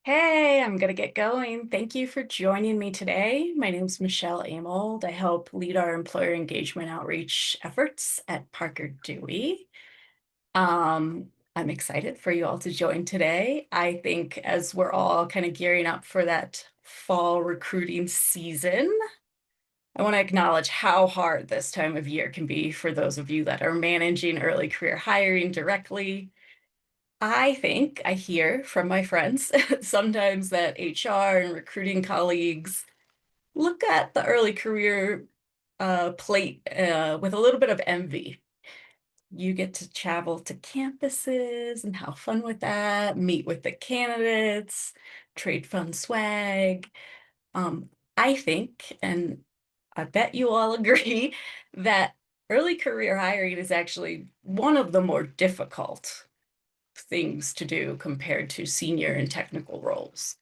Hey, I'm going to get going. Thank you for joining me today. My name is Michelle Amold. I help lead our employer engagement outreach efforts at Parker Dewey. I'm excited for you all to join today. I think as we're all kind of gearing up for that fall recruiting season, I want to acknowledge how hard this time of year can be for those of you that are managing early career hiring directly. I think I hear from my friends sometimes that HR and recruiting colleagues look at the early career plate with a little bit of envy. You get to travel to campuses and have fun with that, meet with the candidates, trade fun swag. I think, and I bet you all agree, that early career hiring is actually one of the more difficult things to do compared to senior and technical roles.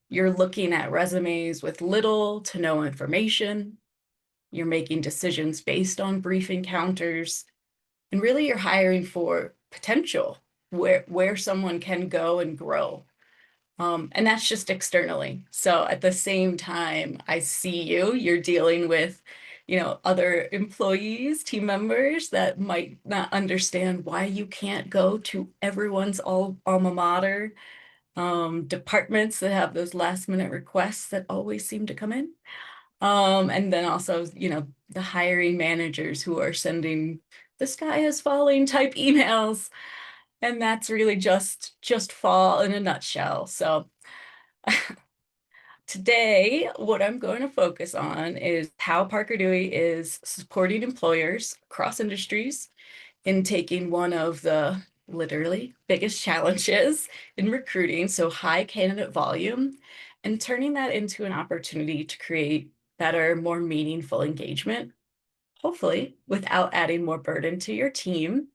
You're looking at resumes with little to no information. You're making decisions based on brief encounters. And really, you're hiring for potential, where someone can go and grow. And that's just externally. So at the same time, I see you're dealing with, other employees, team members that might not understand why you can't go to everyone's alma mater, departments that have those last minute requests that always seem to come in. And then also, the hiring managers who are sending the sky is falling type emails. And that's really just fall in a nutshell. So today, what I'm going to focus on is how Parker Dewey is supporting employers across industries in taking one of the literally biggest challenges in recruiting, so high candidate volume, and turning that into an opportunity to create better, more meaningful engagement, hopefully without adding more burden to your team.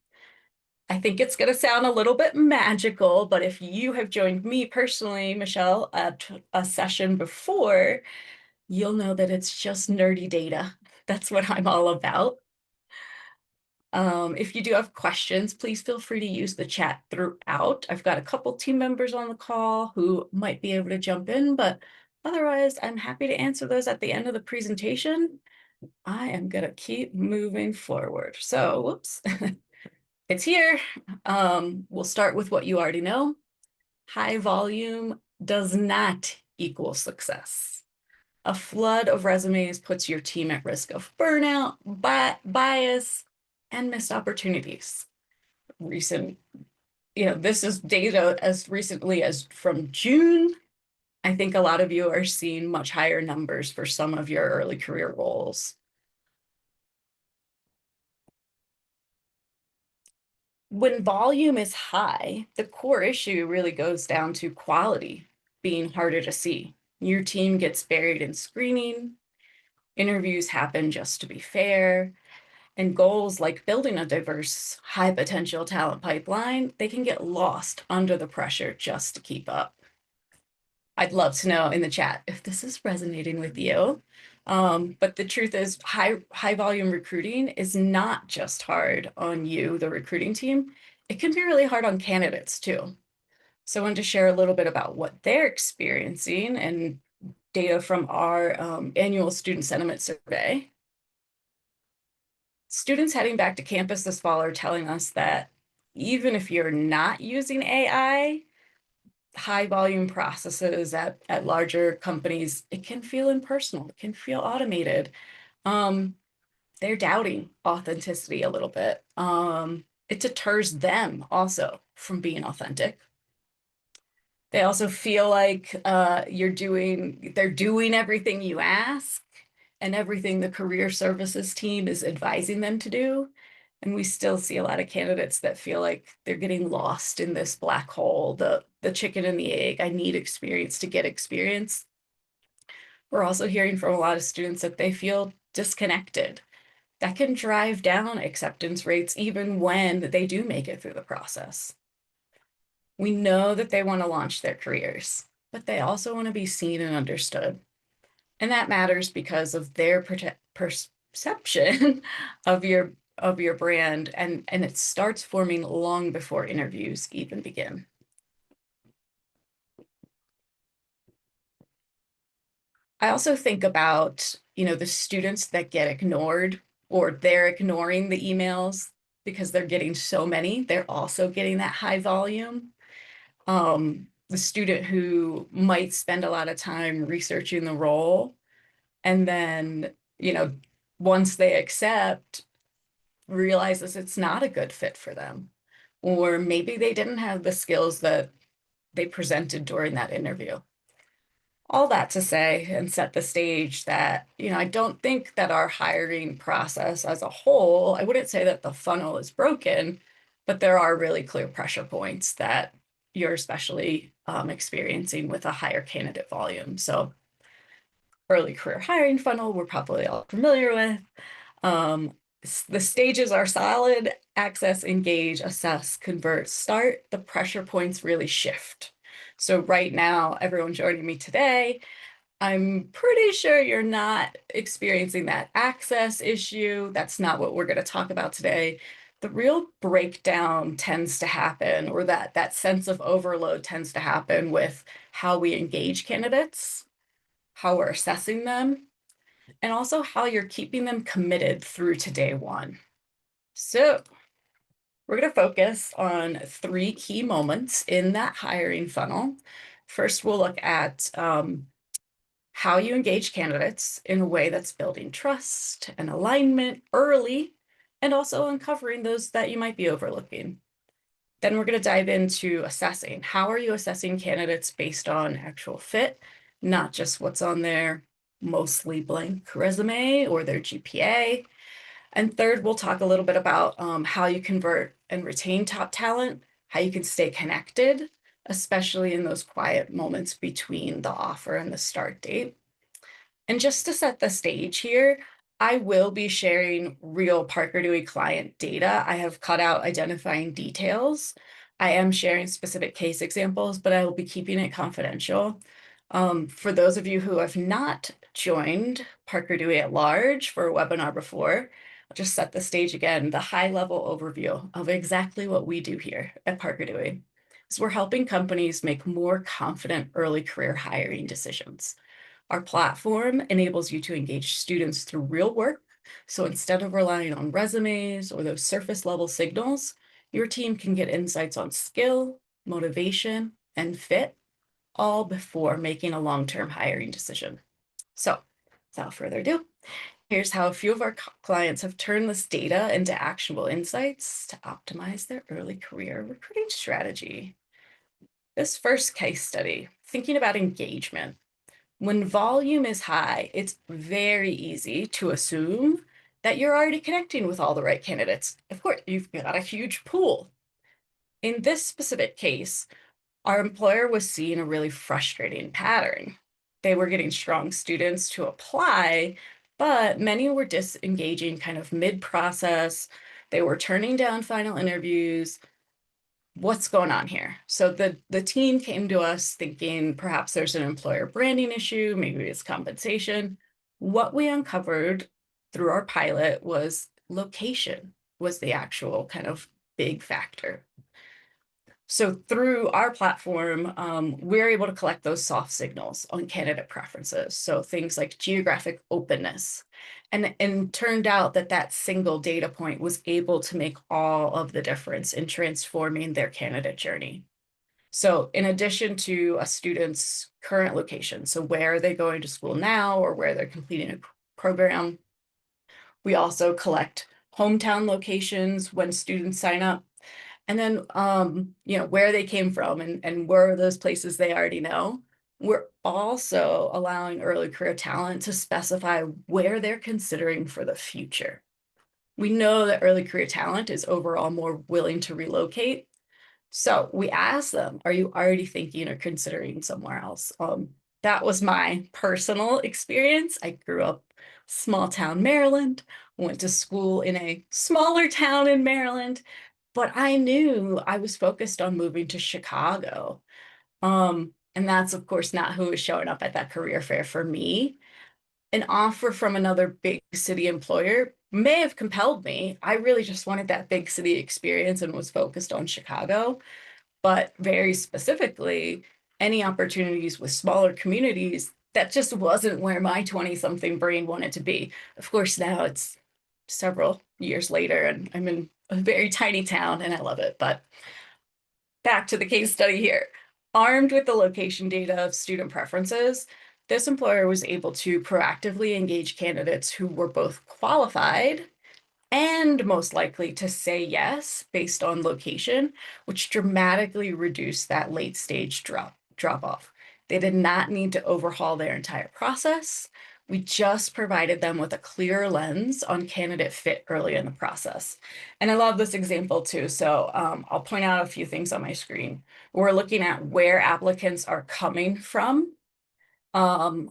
I think it's going to sound a little bit magical, but if you have joined me personally, Michelle, at a session before, you'll know that it's just nerdy data. That's what I'm all about. If you do have questions, please feel free to use the chat throughout. I've got a couple team members on the call who might be able to jump in, but otherwise, I'm happy to answer those at the end of the presentation. I am going to keep moving forward. So, whoops, it's here. We'll start with what you already know. High volume does not equal success. A flood of resumes puts your team at risk of burnout, bias, and missed opportunities. This is data as recently as from June. I think a lot of you are seeing much higher numbers for some of your early career roles. When volume is high, the core issue really goes down to quality being harder to see. Your team gets buried in screening, interviews happen just to be fair, and goals like building a diverse, high potential talent pipeline, they can get lost under the pressure just to keep up. I'd love to know in the chat if this is resonating with you. But the truth is high volume recruiting is not just hard on you, the recruiting team. It can be really hard on candidates too. So I wanted to share a little bit about what they're experiencing and data from our annual student sentiment survey. Students heading back to campus this fall are telling us that even if you're not using AI, high volume processes at larger companies, it can feel impersonal, it can feel automated. They're doubting authenticity a little bit. It deters them also from being authentic. They also feel like they're doing everything you ask and everything the career services team is advising them to do. And we still see a lot of candidates that feel like they're getting lost in this black hole, the chicken and the egg. I need experience to get experience. We're also hearing from a lot of students that they feel disconnected. That can drive down acceptance rates even when they do make it through the process. We know that they want to launch their careers, but they also want to be seen and understood. And that matters because of their perception of your brand, and it starts forming long before interviews even begin. I also think about, the students that get ignored or they're ignoring the emails because they're getting so many. They're also getting that high volume. The student who might spend a lot of time researching the role and then, once they accept, realizes it's not a good fit for them. Or maybe they didn't have the skills that they presented during that interview. All that to say and set the stage that, I don't think that our hiring process as a whole, I wouldn't say that the funnel is broken, but there are really clear pressure points that you're especially experiencing with a higher candidate volume. So early career hiring funnel, we're probably all familiar with. Um, the stages are solid: access, engage, assess, convert, start. The pressure points really shift. So right now, everyone joining me today, I'm pretty sure you're not experiencing that access issue. That's not what we're going to talk about today. The real breakdown tends to happen, or that sense of overload tends to happen with how we engage candidates, how we're assessing them, and also how you're keeping them committed through to day one. So we're going to focus on three key moments in that hiring funnel. First, we'll look at how you engage candidates in a way that's building trust and alignment early, and also uncovering those that you might be overlooking. Then we're going to dive into assessing. How are you assessing candidates based on actual fit, not just what's on their mostly blank resume or their GPA? And third, we'll talk a little bit about how you convert and retain top talent, how you can stay connected, especially in those quiet moments between the offer and the start date. And just to set the stage here, I will be sharing real Parker Dewey client data. I have cut out identifying details. I am sharing specific case examples, but I will be keeping it confidential. For those of you who have not joined Parker Dewey at large for a webinar before, I'll just set the stage again, the high-level overview of exactly what we do here at Parker Dewey. So we're helping companies make more confident early career hiring decisions. Our platform enables you to engage students through real work. So instead of relying on resumes or those surface level signals, your team can get insights on skill, motivation, and fit, all before making a long-term hiring decision. So without further ado, here's how a few of our clients have turned this data into actionable insights to optimize their early career recruiting strategy. This first case study, thinking about engagement. When volume is high, it's very easy to assume that you're already connecting with all the right candidates. Of course, you've got a huge pool. In this specific case, our employer was seeing a really frustrating pattern. They were getting strong students to apply, but many were disengaging kind of mid-process. They were turning down final interviews. What's going on here? So the team came to us thinking perhaps there's an employer branding issue, maybe it's compensation. What we uncovered through our pilot was location was the actual kind of big factor. So through our platform, we're able to collect those soft signals on candidate preferences. So things like geographic openness. And turned out that that single data point was able to make all of the difference in transforming their candidate journey. So in addition to a student's current location, so where are they going to school now or where they're completing a program, we also collect hometown locations when students sign up. And then, where they came from and where those places they already know. We're also allowing early career talent to specify where they're considering for the future. We know that early career talent is overall more willing to relocate. So we asked them, are you already thinking or considering somewhere else? That was my personal experience. I grew up small town Maryland, went to school in a smaller town in Maryland, but I knew I was focused on moving to Chicago. And that's, of course, not who was showing up at that career fair for me. An offer from another big city employer may have compelled me. I really just wanted that big city experience and was focused on Chicago. But very specifically, any opportunities with smaller communities, that just wasn't where my 20-something brain wanted to be. Of course, now it's several years later and I'm in a very tiny town and I love it. But back to the case study here. Armed with the location data of student preferences, this employer was able to proactively engage candidates who were both qualified and most likely to say yes based on location, which dramatically reduced that late stage drop off. They did not need to overhaul their entire process. We just provided them with a clearer lens on candidate fit early in the process. And I love this example too. So I'll point out a few things on my screen. We're looking at where applicants are coming from. Um,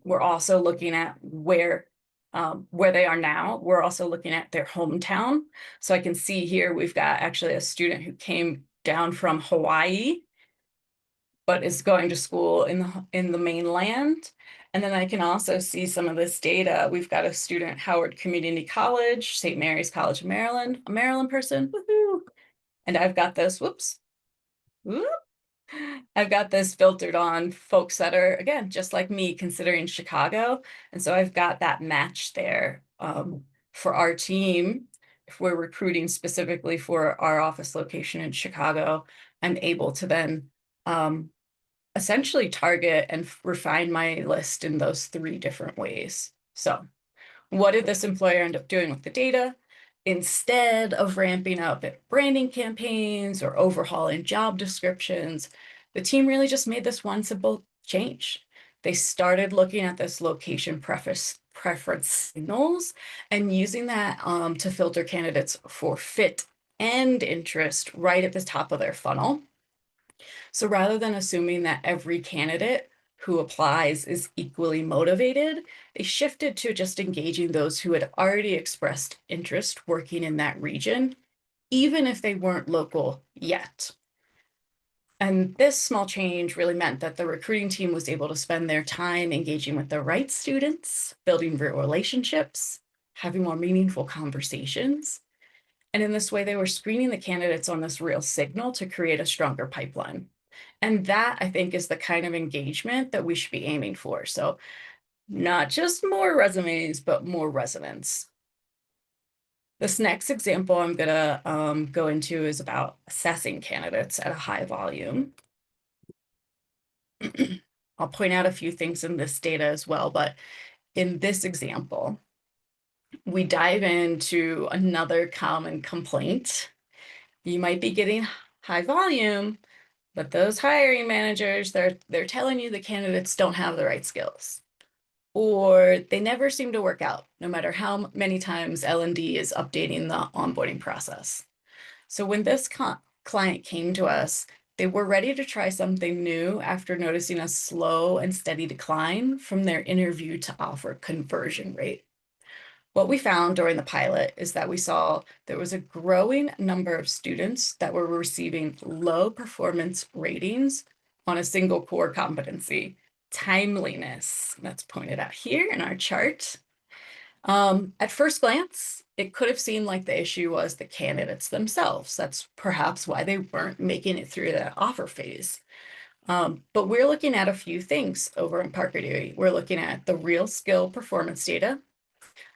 we're also looking at where they are now. We're also looking at their hometown. So I can see here we've got actually a student who came down from Hawaii, but is going to school in the mainland. And then I can also see some of this data. We've got a student at Howard Community College, St. Mary's College of Maryland, a Maryland person, woohoo. And I've got this, whoops, whoop, I've got this filtered on folks that are, again, just like me, considering Chicago. And so I've got that match there for our team. If we're recruiting specifically for our office location in Chicago, I'm able to then essentially target and refine my list in those 3 different ways. So what did this employer end up doing with the data? Instead of ramping up branding campaigns or overhauling job descriptions, the team really just made this one simple change. They started looking at this location preference signals and using that to filter candidates for fit and interest right at the top of their funnel. So rather than assuming that every candidate who applies is equally motivated, they shifted to just engaging those who had already expressed interest working in that region, even if they weren't local yet. And this small change really meant that the recruiting team was able to spend their time engaging with the right students, building real relationships, having more meaningful conversations. And in this way, they were screening the candidates on this real signal to create a stronger pipeline. And that, I think, is the kind of engagement that we should be aiming for. So not just more resumes, but more resonance. This next example I'm going to go into is about assessing candidates at a high volume. I'll point out a few things in this data as well, but in this example, we dive into another common complaint. You might be getting high volume, but those hiring managers, they're telling you the candidates don't have the right skills, or they never seem to work out, no matter how many times L&D is updating the onboarding process. So when this client came to us, they were ready to try something new after noticing a slow and steady decline from their interview to offer conversion rate. What we found during the pilot is that we saw there was a growing number of students that were receiving low performance ratings on a single core competency, timeliness. That's pointed out here in our chart. At first glance, it could have seemed like the issue was the candidates themselves. That's perhaps why they weren't making it through that offer phase. But we're looking at a few things over in Parker Dewey. We're looking at the real skill performance data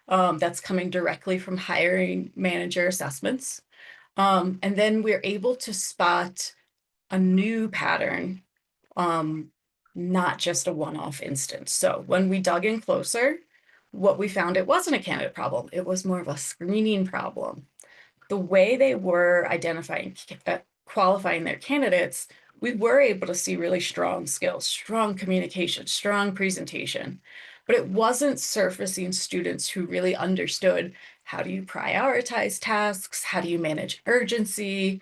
that's coming directly from hiring manager assessments. And then we're able to spot a new pattern, not just a one-off instance. So when we dug in closer, what we found, it wasn't a candidate problem. It was more of a screening problem. The way they were identifying, qualifying their candidates, we were able to see really strong skills, strong communication, strong presentation, but it wasn't surfacing students who really understood how do you prioritize tasks, how do you manage urgency.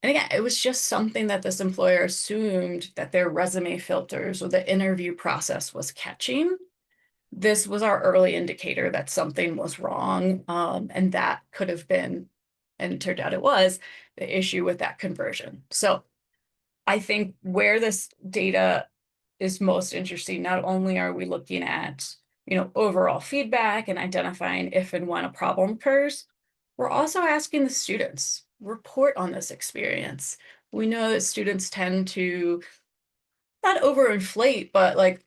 And again, it was just something that this employer assumed that their resume filters or the interview process was catching. This was our early indicator that something was wrong, and that could have been, and it turned out it was, the issue with that conversion. So I think where this data is most interesting, not only are we looking at, overall feedback and identifying if and when a problem occurs, we're also asking the students, report on this experience. We know that students tend to not overinflate, but like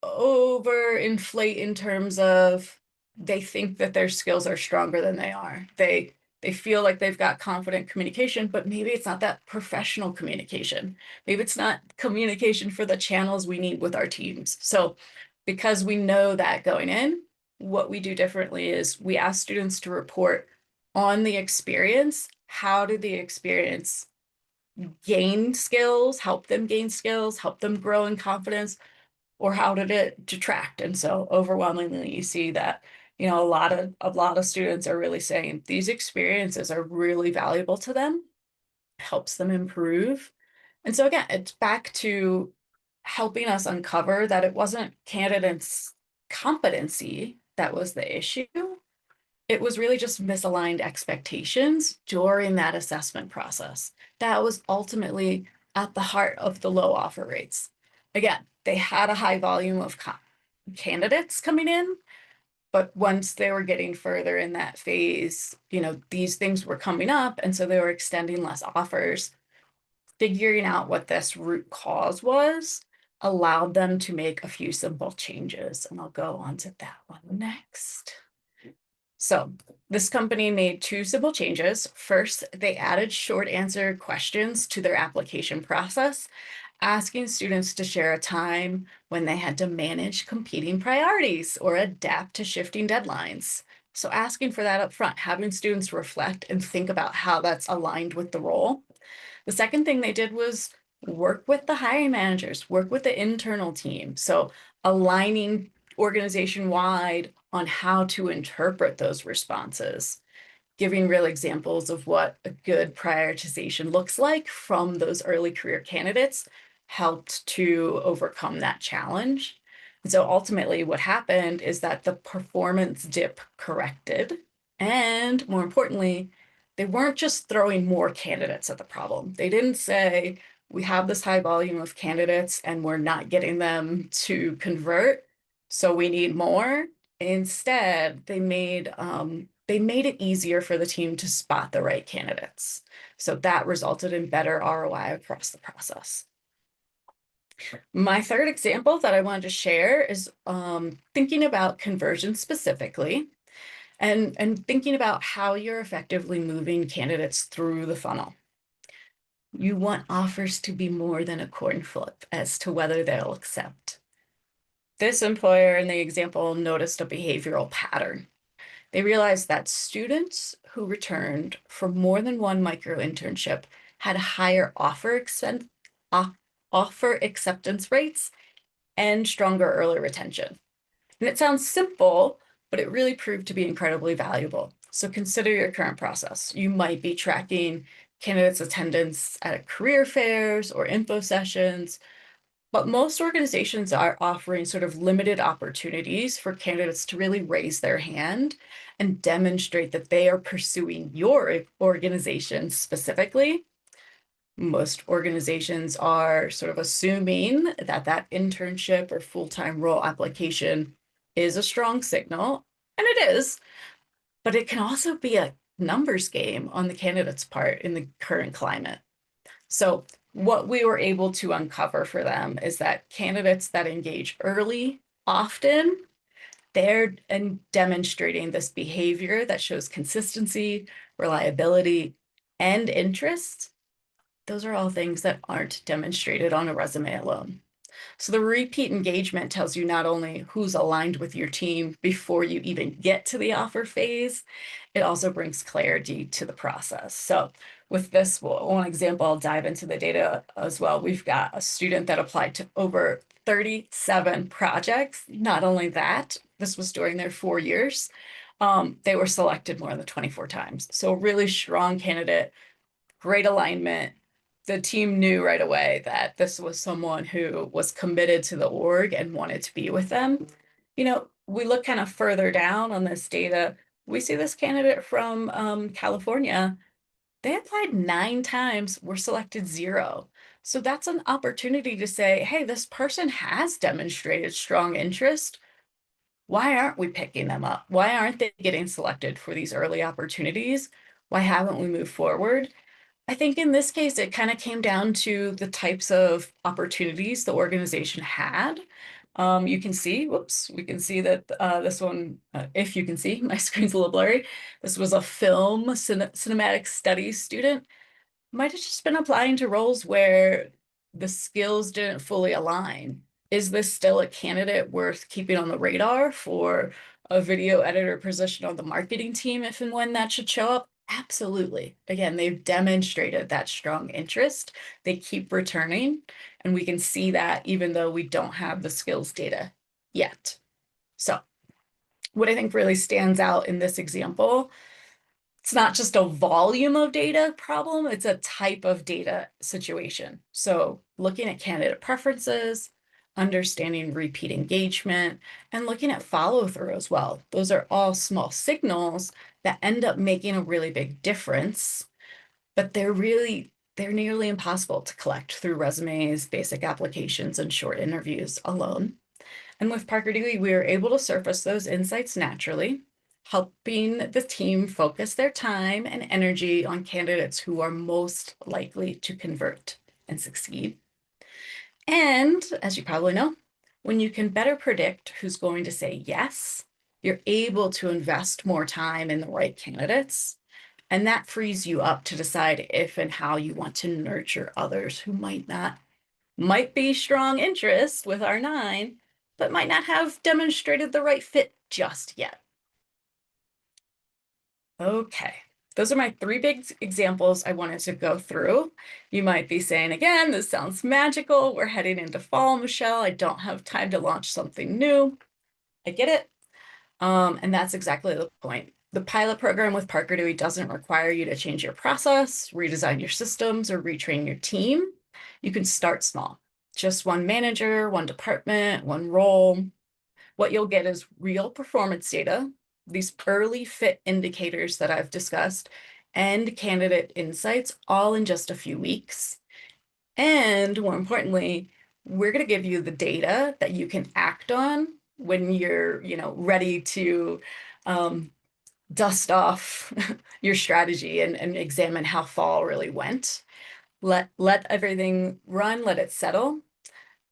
overinflate in terms of they think that their skills are stronger than they are. They feel like they've got confident communication, but maybe it's not that professional communication. Maybe it's not communication for the channels we need with our teams. So because we know that going in, what we do differently is we ask students to report on the experience. How did the experience gain skills, help them gain skills, help them grow in confidence, or how did it detract? And so overwhelmingly, you see that, a lot of students are really saying these experiences are really valuable to them, helps them improve. And so again, it's back to helping us uncover that it wasn't candidates' competency that was the issue. It was really just misaligned expectations during that assessment process. That was ultimately at the heart of the low offer rates. Again, they had a high volume of candidates coming in, but once they were getting further in that phase, these things were coming up, and so they were extending less offers. Figuring out what this root cause was allowed them to make a few simple changes, and I'll go on to that one next. So this company made two simple changes. First, they added short answer questions to their application process, asking students to share a time when they had to manage competing priorities or adapt to shifting deadlines. So asking for that up front, having students reflect and think about how that's aligned with the role. The second thing they did was work with the hiring managers, work with the internal team. So aligning organization wide on how to interpret those responses, giving real examples of what a good prioritization looks like from those early career candidates helped to overcome that challenge. And so ultimately what happened is that the performance dip corrected. And more importantly, they weren't just throwing more candidates at the problem. They didn't say, we have this high volume of candidates and we're not getting them to convert, so we need more. Instead, they made it easier for the team to spot the right candidates. So that resulted in better ROI across the process. My third example that I wanted to share is thinking about conversion specifically and thinking about how you're effectively moving candidates through the funnel. You want offers to be more than a coin flip as to whether they'll accept. This employer in the example noticed a behavioral pattern. They realized that students who returned for more than one micro internship had higher offer acceptance rates and stronger early retention. And it sounds simple, but it really proved to be incredibly valuable. So consider your current process. You might be tracking candidates' attendance at career fairs or info sessions, but most organizations are offering sort of limited opportunities for candidates to really raise their hand and demonstrate that they are pursuing your organization specifically. Most organizations are sort of assuming that that internship or full-time role application is a strong signal, and it is, but it can also be a numbers game on the candidate's part in the current climate. So what we were able to uncover for them is that candidates that engage early, often, they're demonstrating this behavior that shows consistency, reliability, and interest. Those are all things that aren't demonstrated on a resume alone. So the repeat engagement tells you not only who's aligned with your team before you even get to the offer phase, it also brings clarity to the process. So with this one example, I'll dive into the data as well. We've got a student that applied to over 37 projects. Not only that, this was during their 4 years. They were selected more than 24 times. So a really strong candidate, great alignment. The team knew right away that this was someone who was committed to the org and wanted to be with them. We look kind of further down on this data. We see this candidate from California. They applied 9 times, were selected 0. So that's an opportunity to say, hey, this person has demonstrated strong interest. Why aren't we picking them up? Why aren't they getting selected for these early opportunities? Why haven't we moved forward? I think in this case, it kind of came down to the types of opportunities the organization had. You can see, whoops, we can see that this one, if you can see, my screen's a little blurry. This was a cinematic studies student. Might have just been applying to roles where the skills didn't fully align. Is this still a candidate worth keeping on the radar for a video editor position on the marketing team if and when that should show up? Absolutely. Again, they've demonstrated that strong interest. They keep returning, and we can see that even though we don't have the skills data yet. So, what I think really stands out in this example, it's not just a volume of data problem, it's a type of data situation. So looking at candidate preferences, understanding repeat engagement, and looking at follow through as well. Those are all small signals that end up making a really big difference, but they're nearly impossible to collect through resumes, basic applications, and short interviews alone. And with Parker Dewey, we were able to surface those insights naturally, helping the team focus their time and energy on candidates who are most likely to convert and succeed. And as you probably know, when you can better predict who's going to say yes, you're able to invest more time in the right candidates. And that frees you up to decide if and how you want to nurture others who might be strong interest with R9, but might not have demonstrated the right fit just yet. Okay, those are my three big examples I wanted to go through. You might be saying, again, this sounds magical. We're heading into fall, Michelle. I don't have time to launch something new. I get it. And that's exactly the point. The pilot program with Parker Dewey doesn't require you to change your process, redesign your systems, or retrain your team. You can start small. Just one manager, one department, one role. What you'll get is real performance data, these early fit indicators that I've discussed, and candidate insights all in just a few weeks. And more importantly, we're going to give you the data that you can act on when you're, ready to dust off your strategy and examine how fall really went. Let everything run, let it settle.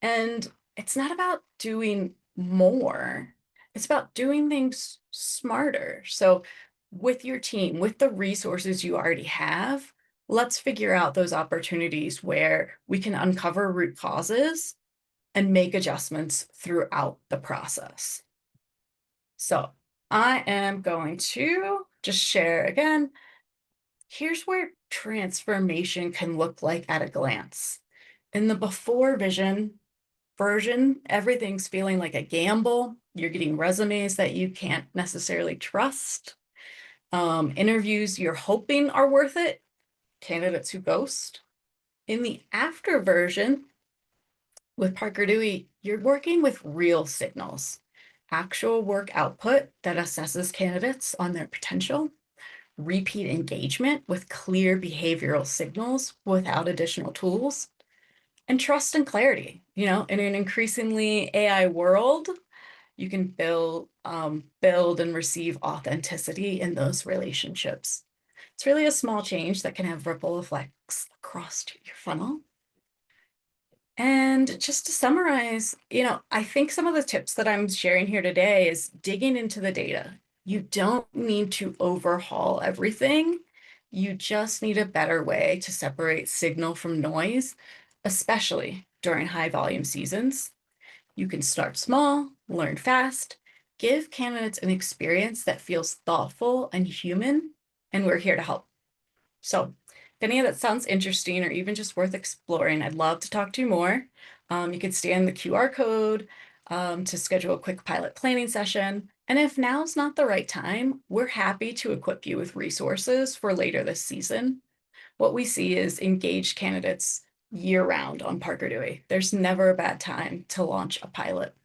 And it's not about doing more. It's about doing things smarter. So with your team, with the resources you already have, let's figure out those opportunities where we can uncover root causes and make adjustments throughout the process. So I am going to just share again, here's where transformation can look like at a glance. In the before version, everything's feeling like a gamble. You're getting resumes that you can't necessarily trust. Interviews you're hoping are worth it. Candidates who ghost. In the after version, with Parker Dewey, you're working with real signals, actual work output that assesses candidates on their potential, repeat engagement with clear behavioral signals without additional tools, and trust and clarity. In an increasingly AI world, you can build and receive authenticity in those relationships. It's really a small change that can have ripple effects across your funnel. And just to summarize, I think some of the tips that I'm sharing here today is digging into the data. You don't need to overhaul everything. You just need a better way to separate signal from noise, especially during high volume seasons. You can start small, learn fast, give candidates an experience that feels thoughtful and human, and we're here to help. So if any of that sounds interesting or even just worth exploring, I'd love to talk to you more. You could scan the QR code to schedule a quick pilot planning session. And if now's not the right time, we're happy to equip you with resources for later this season. What we see is engaged candidates year round on Parker Dewey. There's never a bad time to launch a pilot.